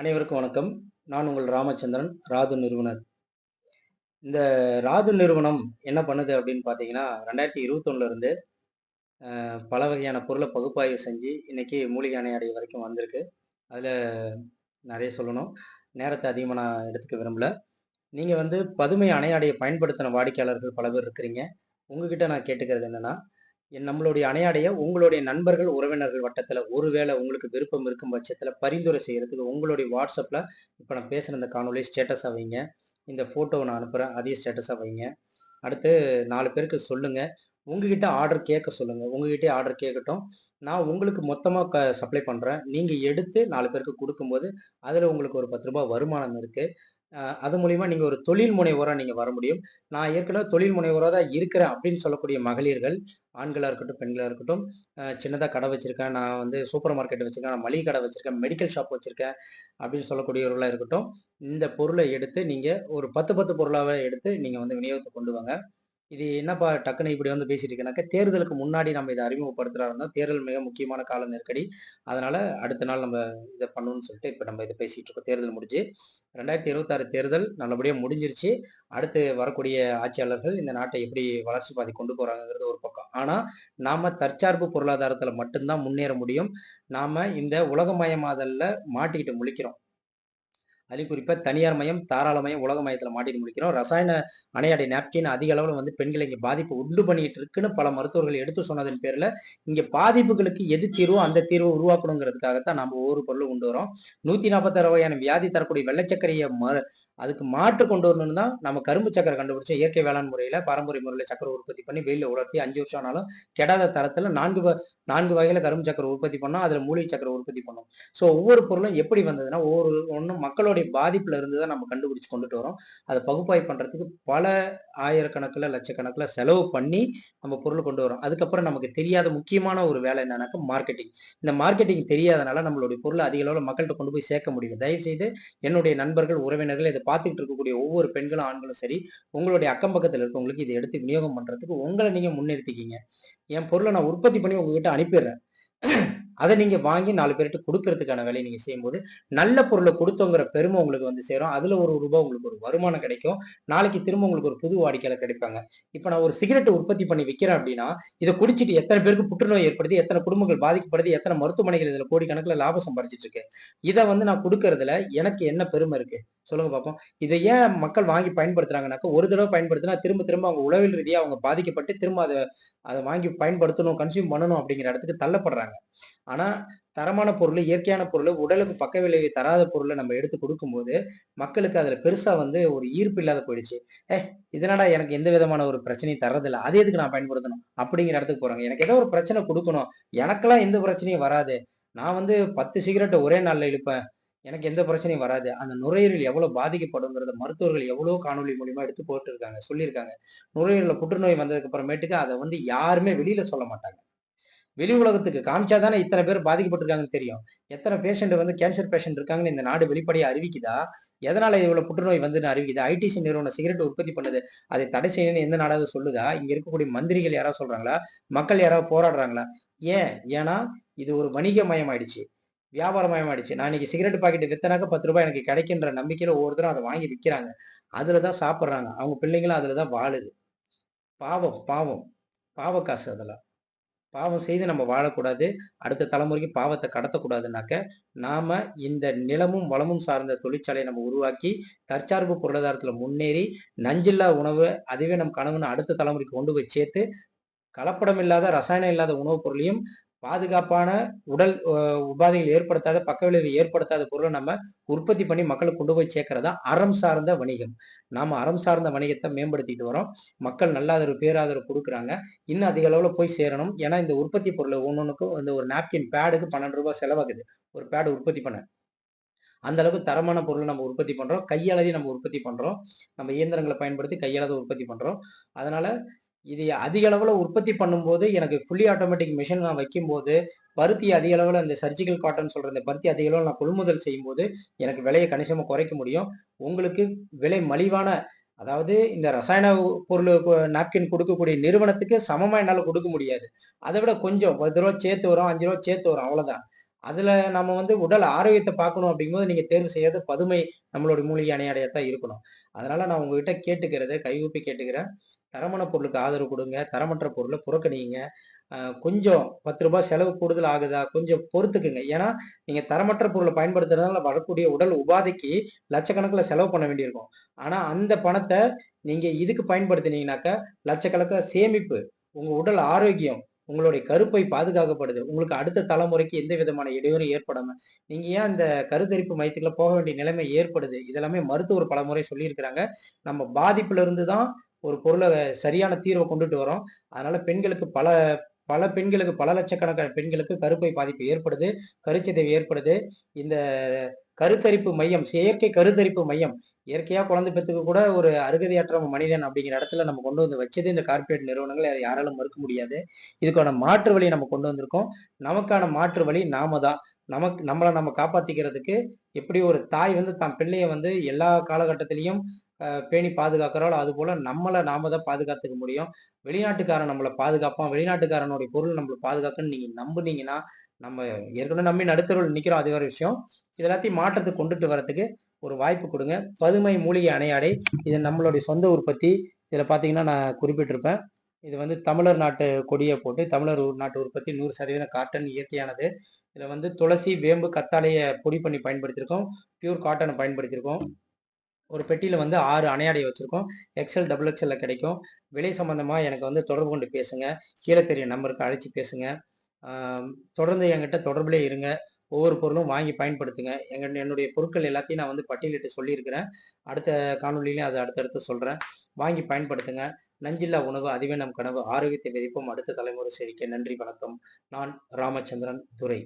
அனைவருக்கும் வணக்கம். நான் உங்கள் ராமச்சந்திரன், ராது நிறுவனர். இந்த ராது நிறுவனம் என்ன பண்ணுது அப்படின்னு பார்த்தீங்கன்னா, 2021ல இருந்து பல வகையான பொருள பகுப்பாய்வு செஞ்சு, இன்னைக்கு மூலிகை அணை அடை வரைக்கும் வந்திருக்கு. அதுல நெறைய சொல்லணும். நேரத்த அதிகமா நான் எடுத்துக்க விரும்பல. நீங்க வந்து பதுமை அணை அடைய பயன்படுத்தின வாடிக்கையாளர்கள் பல பேர் இருக்கிறீங்க. உங்ககிட்ட நான் கேட்டுக்கிறது என்னன்னா, நம்மளுடைய அணை அடைய உங்களுடைய நண்பர்கள், உறவினர்கள் வட்டத்துல ஒருவேளை உங்களுக்கு விருப்பம் இருக்கும் பட்சத்துல பரிந்துரை செய்யறதுக்கு உங்களுடைய WhatsAppல இப்ப நான் பேசுன இந்த காணொளிய ஸ்டேட்டஸா வைங்க. இந்த ஃபோட்டோவ நான் அனுப்புறேன். அதையும் ஸ்டேட்டஸா வைங்க. அடுத்து 4 பேருக்கு சொல்லுங்க. உங்ககிட்ட ஆர்டர் கேட்க சொல்லுங்க. உங்ககிட்டயே ஆர்டர் கேட்கட்டும். நான் உங்களுக்கு மொத்தமா சப்ளை பண்றேன். நீங்க எடுத்து 4 பேருக்கு குடுக்கும்போது, அதுல உங்களுக்கு ஒரு ரூ. 10 வருமானம் இருக்கு. அது மூலியமா நீங்க ஒரு தொழில் முனைவோரா நீங்க வர முடியும். நான் ஏற்கனவே தொழில் முனைவோரா தான் இருக்கிறேன் அப்படின்னு சொல்லக்கூடிய மகளிர்கள், ஆண்களா இருக்கட்டும், பெண்களா இருக்கட்டும், சின்னதா கடை வச்சிருக்கேன். நான் வந்து சூப்பர் மார்க்கெட் வச்சிருக்கேன். நான் மளிகை கடை வச்சிருக்கேன். மெடிக்கல் ஷாப் வச்சிருக்கேன். அப்படின்னு சொல்லக்கூடியவர்களா இருக்கட்டும். இந்த பொருள எடுத்து நீங்க ஒரு 10, 10 பொருளாவே எடுத்து நீங்க வந்து விநியோகத்துக்கு கொண்டு வாங்க. இது என்னப்பா டக்குனு இப்படி வந்து பேசிட்டு இருக்கேனாக்கா, தேர்தலுக்கு முன்னாடி நம்ம இத அறிமுகப்படுத்துறதா இருந்தோம். தேர்தல் மிக முக்கியமான கால நெருக்கடி. அதனால அடுத்த நாள் நம்ம இத பண்ணணும்னு சொல்லிட்டு இப்ப நம்ம இத பேசிட்டு இருக்கோம். தேர்தல் முடிஞ்சு. 2026 தேர்தல் நல்லபடியா முடிஞ்சிருச்சு. அடுத்து வரக்கூடிய ஆட்சியாளர்கள் இந்த நாட்டை எப்படி வளர்ச்சி பாதை கொண்டு போறாங்கங்கிறது ஒரு பக்கம். ஆனா, நாம தற்சார்பு பொருளாதாரத்துல மட்டும் தான் முன்னேற முடியும். நாம இந்த உலகமயமாதல்ல மாட்டிக்கிட்டு முழிக்கிறோம். அதுலயும் குறிப்பா தனியார் மயம், தாராளமயம், உலகமயத்துல மாட்டிட்டு முழிக்கிறோம். ரசாயன அணையாடை நாப்கின் அதிக அளவுல வந்து பெண்களை இங்க பாதிப்பு உண்டு பண்ணிட்டு இருக்குன்னு பல மருத்துவர்கள் எடுத்து சொன்னதன் பேர்ல, இங்க பாதிப்புகளுக்கு எது தீர்வோ அந்த தீர்வ உருவாக்கணுங்கிறதுக்காகத்தான் நம்ம ஒவ்வொரு பொருளும் கொண்டு வரோம். 146 வகையான வியாதி தரக்கூடிய வெள்ளை சர்க்கரைய அதுக்கு மாற்று கொண்டு வரணும்னு தான் நம்ம கரும்பு சர்க்கரை கண்டுபிடிச்சோம். இயற்கை வேளாண் முறையில, பாரம்பரிய முறையில சர்க்கரை உற்பத்தி பண்ணி வெயில்ல உலர்த்தி 5 வருஷம் ஆனாலும் கெடாத தரத்துல 4 வகையில கரும்பு சர்க்கரை உற்பத்தி பண்ணோம். அதுல மூலிகை சர்க்கரை உற்பத்தி பண்ணோம். ஸோ ஒவ்வொரு பொருளும் எப்படி வந்ததுன்னா, ஒண்ணும் மக்களுடைய பாதிப்புல இருந்து தான் நம்ம கண்டுபிடிச்சு கொண்டுட்டு வரோம். அத பகுப்பாய்வு பண்றதுக்கு பல ஆயிரக்கணக்குல, லட்சக்கணக்குல செலவு பண்ணி நம்ம பொருள் கொண்டு வரோம். அதுக்கப்புறம் நமக்கு தெரியாத முக்கியமான ஒரு வேலை என்னன்னாக்கா மார்க்கெட்டிங். இந்த மார்க்கெட்டிங் தெரியாதனால நம்மளுடைய பொருள அதிக அளவுல மக்கள்ட்ட கொண்டு போய் சேர்க்க முடியல. தயவுசெய்து என்னுடைய நண்பர்கள், உறவினர்கள் இத பார்த்துக்கிட்டு இருக்கக்கூடிய ஒவ்வொரு பெண்களும், ஆண்களும் சரி, உங்களுடைய அக்கம் பக்கத்துல இருக்கவங்களுக்கு இத எடுத்து விநியோகம் பண்றதுக்கு உங்கள நீங்க முன்னிறுத்திக்கீங்க. என் பொருள நான் உற்பத்தி பண்ணி உங்ககிட்ட அனுப்பிடுறேன். அத நீங்க வாங்கி 4 பேர்ட்ட குடுக்கறதுக்கான வேலைய நீங்க செய்யும்போது, நல்ல பொருள குடுத்தோங்கிற பெருமை உங்களுக்கு வந்து சேரும். அதுல ஒரு ரூ. 1 உங்களுக்கு ஒரு வருமானம் கிடைக்கும். நாளைக்கு திரும்ப உங்களுக்கு ஒரு புது வாடிக்கையாளர் கிடைப்பாங்க. இப்ப நான் ஒரு சிகரெட் உற்பத்தி பண்ணி விக்கிறேன் அப்படின்னா, இத குடிச்சிட்டு எத்தன பேருக்கு புற்றுநோய் ஏற்படுது, எத்தன குடும்பங்கள் பாதிக்கப்படுது, எத்தன மருத்துவமனைகள் இதுல கோடிக்கணக்குல லாபம் சம்பாரிச்சுட்டு இருக்கு. இத வந்து நான் குடுக்கறதுல எனக்கு என்ன பெருமை இருக்கு? சொல்லுங்க பாப்போம். இத ஏன் மக்கள் வாங்கி பயன்படுத்துறாங்கன்னாக்கா, ஒரு தடவ பயன்படுத்தினா திரும்ப திரும்ப அவங்க உளவியல் ரீதியா அவங்க பாதிக்கப்பட்டு திரும்ப அத அத வாங்கி பயன்படுத்தணும், கன்சியூம் பண்ணணும் அப்படிங்கிற இடத்துக்கு தள்ளப்படுறாங்க. ஆனா, தரமான பொருள், இயற்கையான பொருள், உடலுக்கு பக்க விளைவை தராத பொருள நம்ம எடுத்து குடுக்கும்போது, மக்களுக்கு அதுல பெருசா வந்து ஒரு ஈர்ப்பு இல்லாத போயிடுச்சு. இது என்னடா எனக்கு எந்த விதமான ஒரு பிரச்சனையும் தர்றதில்ல. அது எதுக்கு நான் பயன்படுத்தணும்? அப்படிங்கிற இடத்துக்கு போறாங்க. எனக்கு ஏதோ ஒரு பிரச்சனை குடுக்கணும். எனக்கெல்லாம் எந்த பிரச்சனையும் வராது. நான் வந்து 10 சிகரெட்ட ஒரே நாள்ல இழுப்பேன். எனக்கு எந்த பிரச்சனையும் வராது. அந்த நுரையீரல் எவ்வளவு பாதிக்கப்படுங்கிறத மருத்துவர்கள் எவ்வளவோ காணொளி மூலியமா எடுத்து போட்டுருக்காங்க, சொல்லியிருக்காங்க. நுரையீரல்ல புற்றுநோய் வந்ததுக்கு அப்புறமேட்டுக்கு அத வந்து யாருமே வெளியில சொல்ல மாட்டாங்க. வெளி உலகத்துக்கு காமிச்சா தானே இத்தனை பேர் பாதிக்கப்பட்டிருக்காங்கன்னு தெரியும். எத்தனை பேஷண்ட் வந்து கேன்சர் பேஷண்ட் இருக்காங்கன்னு இந்த நாடு வெளிப்படையா அறிவிக்குதா? எதனால இவ்வளவு புற்றுநோய் வந்துன்னு அறிவிக்குதா? ஐடிசி நிறுவனம் சிகரெட் உற்பத்தி பண்ணுது. அதை தடை செய்யணும்னு எந்த நாடாவது சொல்லுதா? இங்க இருக்கக்கூடிய மந்திரிகள் யாராவது சொல்றாங்களா? மக்கள் யாராவது போராடுறாங்களா? ஏன்? ஏன்னா இது ஒரு வணிகமயம் ஆயிடுச்சு. வியாபாரமயம் ஆயிடுச்சு. நான் இன்னைக்கு சிகரெட் பாக்கெட் வித்தனாக்க ரூ. 10 எனக்கு கிடைக்குன்ற நம்பிக்கையில ஒவ்வொருத்தரும் அத வாங்கி விக்கிறாங்க. அதுல தான் சாப்பிடுறாங்க. அவங்க பிள்ளைங்களும் அதுல தான் வாழுது. பாவம், பாவம். பாவ காசு அதெல்லாம். பாவம் செய்து நம்ம வாழக்கூடாது. அடுத்த தலைமுறைக்கு பாவத்த கடத்தக்கூடாதுன்னாக்க, நாம இந்த நிலமும், வளமும் சார்ந்த தொழிற்சாலைய நம்ம உருவாக்கி, தற்சார்பு பொருளாதாரத்துல முன்னேறி, நஞ்சில்லா உணவு, அதுவே நம் கனவுன்னு அடுத்த தலைமுறைக்கு கொண்டு போய் சேர்த்து, கலப்படம் இல்லாத, ரசாயனம் இல்லாத உணவுப் பொருளையும், பாதுகாப்பான உடல் உபாதைகள் ஏற்படுத்தாத, பக்கவிளைவு ஏற்படுத்தாத பொருள நம்ம உற்பத்தி பண்ணி மக்களுக்கு கொண்டு போய் சேர்க்கிறது தான் அறம் சார்ந்த வணிகம். நாம அறம் சார்ந்த வணிகத்த மேம்படுத்திட்டு வரோம். மக்கள் நல்ல ஆதரவு, பேராதரவு குடுக்குறாங்க. இன்னும் அதிக அளவுல போய் சேரணும். ஏன்னா, இந்த உற்பத்தி பொருள் ஒண்ணொண்ணுக்கும் வந்து ஒரு நாப்கின் பேடுக்கு ரூ. 12 செலவாகுது. ஒரு பேட் உற்பத்தி பண்ண. அந்த அளவுக்கு தரமான பொருள நம்ம உற்பத்தி பண்றோம். கையளவே நம்ம உற்பத்தி பண்றோம். நம்ம இயந்திரங்கள பயன்படுத்தி கையளவு உற்பத்தி பண்றோம். அதனால இது அதிக அளவுல உற்பத்தி பண்ணும்போது, எனக்கு ஃபுல்லி ஆட்டோமேட்டிக் மெஷின் நான் வைக்கும்போது, பருத்தி அதிக அளவுல இந்த சர்ஜிக்கல் காட்டன் சொல்ற இந்த பருத்தி அதிக அளவுல நான் கொள்முதல் செய்யும்போது, எனக்கு விலைய கணிசமா குறைக்க முடியும். உங்களுக்கு விலை மலிவான அதாவது இந்த ரசாயன பொருள் நாப்கின் குடுக்கக்கூடிய நிறுவனத்துக்கு சமமா என்னால குடுக்க முடியாது. அத விட கொஞ்சம் ரூ. 10 சேர்த்து வரும், ரூ. 5 சேர்த்து வரும் அவ்வளவுதான். அதுல நம்ம வந்து உடல் ஆரோக்கியத்த பார்க்கணும் அப்படிங்கும்போது, நீங்க தேர்வு செய்யறது பதுமை நம்மளுடைய மூலிகை அணையாடையா தான் இருக்கணும். அதனால நான் உங்ககிட்ட கேட்டுக்கிறது, கைகூப்பி கேட்டுக்கிறேன். தரமான பொருளுக்கு ஆதரவு குடுங்க. தரமற்ற பொருள புறக்கணியுங்க. அ கொஞ்சம் ரூ. 10 செலவு கூடுதல் ஆகுதா? கொஞ்சம் பொறுத்துக்குங்க. ஏன்னா, நீங்க தரமற்ற பொருள பயன்படுத்துறதுனால வரக்கூடிய உடல் உபாதைக்கு லட்சக்கணக்குல செலவு பண்ண வேண்டியிருக்கும். ஆனா, அந்த பணத்த நீங்க இதுக்கு பயன்படுத்தினீங்கனாக்கா, லட்சக்கணக்குல சேமிப்பு, உங்க உடல் ஆரோக்கியம், உங்களுடைய கருப்பை பாதுகாக்கப்படுது. உங்களுக்கு அடுத்த தலைமுறைக்கு எந்த விதமான இடையூறும் ஏற்படாம, நீங்க ஏன் அந்த கருத்தரிப்பு மையத்துக்குள்ள போக வேண்டிய நிலைமை ஏற்படுது? இதெல்லாமே மருத்துவர் பலமுறை சொல்லியிருக்கிறாங்க. நம்ம பாதிப்புல இருந்து தான் ஒரு பொருள சரியான தீர்வ கொண்டுட்டு வரோம். அதனால பெண்களுக்கு பல பல பெண்களுக்கு பல லட்சக்கணக்கான பெண்களுக்கு கருப்பை பாதிப்பு ஏற்படுது. கருச்சிதைவு ஏற்படுது. இந்த கருத்தரிப்பு மையம், செயற்கை கருத்தரிப்பு மையம், இயற்கையா குழந்தை பெத்துக்க கூட ஒரு அருகதையற்ற மனிதன் அப்படிங்கிற இடத்துல நம்ம கொண்டு வந்து வச்சது இந்த கார்ப்பரேட் நிறுவனங்கள். அத யாராலும் மறுக்க முடியாது. இதுக்கான மாற்று வழிய நம்ம கொண்டு வந்திருக்கோம். நமக்கான மாற்று வழி நாம தான். நம்மள நம்ம காப்பாத்திக்கிறதுக்கு எப்படி ஒரு தாய் வந்து தன் பிள்ளைய வந்து எல்லா காலகட்டத்திலயும் பேணி பாதுகாக்கிறாளோ, அதுபோல நம்மள நாம தான் பாதுகாத்துக்க முடியும். வெளிநாட்டுக்காரன் நம்மள பாதுகாப்பான். வெளிநாட்டுக்காரனுடைய பொருள் நம்மள பாதுகாக்கும்ன்னு நீங்க நம்புனீங்கன்னா, நம்ம ஏற்கனவே நம்பி நடுத்தெருவுல நிக்கிறோம். அது வேற விஷயம். இது எல்லாத்தையும் மாற்றத்துக்கு கொண்டுட்டு வரதுக்கு ஒரு வாய்ப்பு குடுங்க. பதுமை மூலிகை அணையாடை. இது நம்மளுடைய சொந்த உற்பத்தி. இதுல பார்த்தீங்கன்னா, நான் குறிப்பிட்டிருப்பேன். இது வந்து தமிழர் நாட்டு கொடிய போட்டு, தமிழர் நாட்டு உற்பத்தி 100% காட்டன் இயற்கையானது. இதுல வந்து துளசி, வேம்பு, கத்தாழைய பொடி பண்ணி பயன்படுத்தியிருக்கோம். பியூர் காட்டன பயன்படுத்தியிருக்கோம். ஒரு பெட்டியில வந்து 6 அணையாடை வச்சிருக்கோம். எக்ஸ்எல், டபுள் எக்ஸ்எல்ல கிடைக்கும். விலை சம்பந்தமா எனக்கு வந்து தொடர்பு கொண்டு பேசுங்க. கீழ தெரிய நம்பருக்கு அழைச்சு பேசுங்க. ஆ தொடர்ந்து என்கிட்ட தொடர்பிலே இருங்க. ஒவ்வொரு பொருளும் வாங்கி பயன்படுத்துங்க. என்னுடைய பொருட்கள் எல்லாத்தையும் நான் வந்து பட்டியலிட்டு சொல்லியிருக்கிறேன். அடுத்த காணொளியிலும் அத அடுத்தடுத்து சொல்றேன். வாங்கி பயன்படுத்துங்க. நஞ்சில்லா உணவு அதுவே நம் கனவு. ஆரோக்கியத்தை விதைப்போம். அடுத்த தலைமுறை செழிக்க. நன்றி, வணக்கம். நான் ராமச்சந்திரன் துரை.